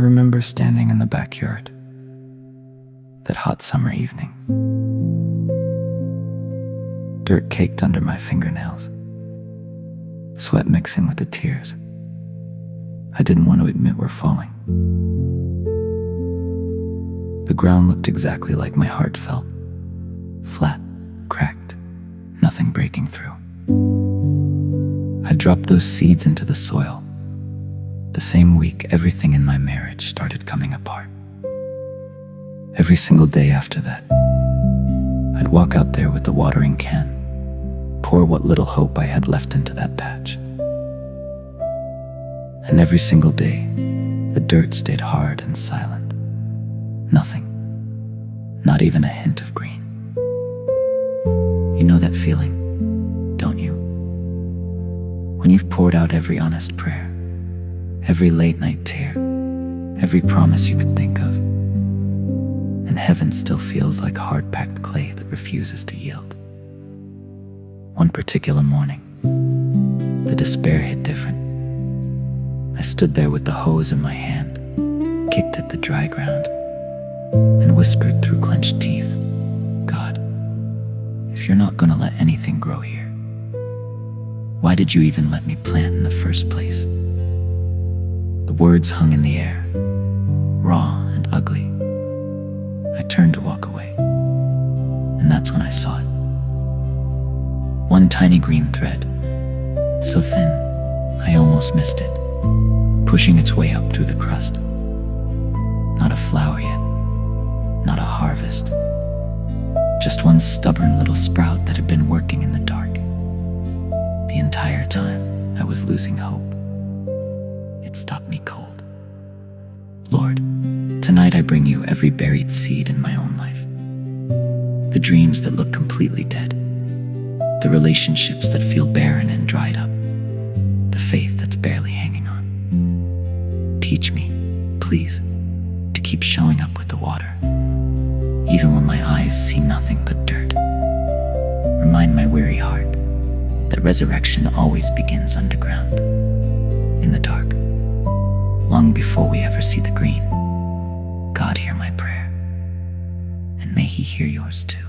remember standing in the backyard that hot summer evening. Dirt caked under my fingernails, sweat mixing with the tears I didn't want to admit were falling. The ground looked exactly like my heart felt, flat, cracked, nothing breaking through. I dropped those seeds into the soil. The same week, everything in my marriage started coming apart. Every single day after that, I'd walk out there with the watering can, pour what little hope I had left into that patch. And every single day, the dirt stayed hard and silent. Nothing, not even a hint of green. You know that feeling, don't you? When you've poured out every honest prayer, every late night tear, every promise you could think of, and heaven still feels like hard-packed clay that refuses to yield. One particular morning, the despair hit different. I stood there with the hose in my hand, kicked at the dry ground, and whispered through clenched teeth, "God, if you're not gonna let anything grow here, why did you even let me plant in the first place?" The words hung in the air, raw and ugly. I turned to walk away, and that's when I saw it. One tiny green thread, so thin, I almost missed it, pushing its way up through the crust. Not a flower yet, not a harvest, just one stubborn little sprout that had been working in the dark. The entire time, I was losing hope. It stopped me cold. Lord, tonight I bring you every buried seed in my own life. The dreams that look completely dead. The relationships that feel barren and dried up. The faith that's barely hanging on. Teach me, please, to keep showing up with the water, even when my eyes see nothing but dirt. Remind my weary heart that resurrection always begins underground, in the dark, long before we ever see the green. God, hear my prayer, and may He hear yours too.